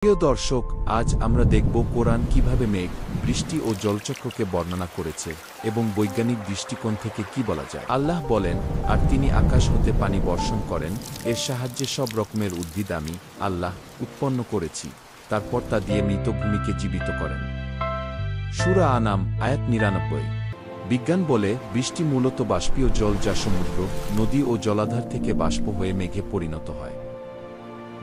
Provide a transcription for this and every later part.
প্রিয় দর্শক, আজ আমরা দেখব কোরআন কিভাবে মেঘ, বৃষ্টি ও জলচক্রকে বর্ণনা করেছে এবং বৈজ্ঞানিক দৃষ্টিকোণ থেকে কি বলা যায়। আল্লাহ বলেন, আর তিনি আকাশ হতে পানি বর্ষণ করেন, এর সাহায্যে সব রকমের উদ্ভিদ আমি আল্লাহ উৎপন্ন করেছি, তারপর তা দিয়ে মৃত ভূমিকে জীবিত করেন। সূরা আনাম আয়াত ৯৯। বিজ্ঞান বলে, বৃষ্টি মূলত বাষ্পীয় জল যা সমুদ্র, নদী ও জলাধার থেকে বাষ্প হয়ে মেঘে পরিণত হয়।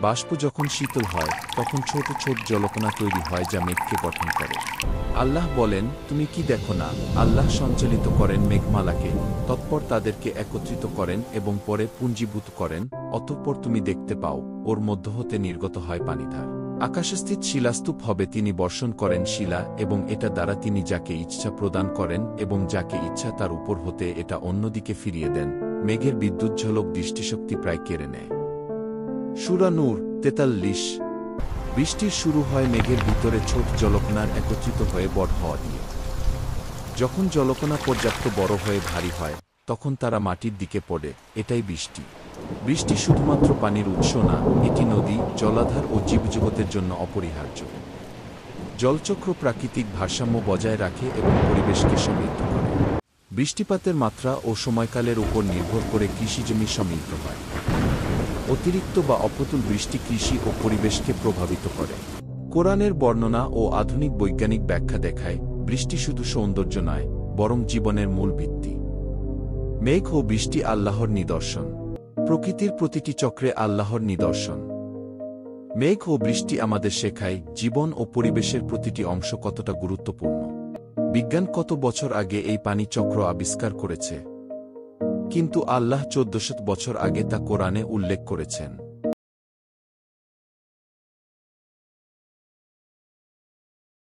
বাষ্প যখন শীতল হয় তখন ছোট ছোট জলকণা তৈরি হয় যা মেঘকে গঠন করে। আল্লাহ বলেন, তুমি কি দেখো না, আল্লাহ সঞ্চালিত করেন মেঘমালাকে, তৎপর তাদেরকে একত্রিত করেন এবং পরে পুঞ্জীভূত করেন, অতঃপর তুমি দেখতে পাও ওর মধ্য হতে নির্গত হয় পানিধার। আকাশস্থিত শিলাস্তূপ হবে, তিনি বর্ষণ করেন শিলা এবং এটা দ্বারা তিনি যাকে ইচ্ছা প্রদান করেন এবং যাকে ইচ্ছা তার উপর হতে এটা অন্যদিকে ফিরিয়ে দেন। মেঘের বিদ্যুৎঝলক দৃষ্টিশক্তি প্রায় কেড়ে নেয়। সূরা নূর ৪৩। বৃষ্টির শুরু হয় মেঘের ভিতরে ছোট জলকণার একত্রিত হয়ে বড় হওয়া দিয়ে। যখন জলকণা পর্যাপ্ত বড় হয়ে ভারী হয় তখন তারা মাটির দিকে পড়ে, এটাই বৃষ্টি। বৃষ্টি শুধুমাত্র পানির উৎস না, এটি নদী, জলাধার ও জীবজগতের জন্য অপরিহার্য। জলচক্র প্রাকৃতিক ভারসাম্য বজায় রাখে এবং পরিবেশকে সমৃদ্ধ করে। বৃষ্টিপাতের মাত্রা ও সময়কালের উপর নির্ভর করে কৃষিজমি সমৃদ্ধ হয়। অতিরিক্ত বা অপ্রতুল বৃষ্টি কৃষি ও পরিবেশকে প্রভাবিত করে। কোরআনের বর্ণনা ও আধুনিক বৈজ্ঞানিক ব্যাখ্যা দেখায়, বৃষ্টি শুধু সৌন্দর্য নয়, বরং জীবনের মূল ভিত্তি। মেঘ ও বৃষ্টি আল্লাহর নিদর্শন। প্রকৃতির প্রতিটি চক্রে আল্লাহর নিদর্শন। মেঘ ও বৃষ্টি আমাদের শেখায় জীবন ও পরিবেশের প্রতিটি অংশ কতটা গুরুত্বপূর্ণ। বিজ্ঞান কত বছর আগে এই পানি চক্র আবিষ্কার করেছে, কিন্তু আল্লাহ ১৪০০ বছর আগে তা কোরআনে উল্লেখ করেছেন।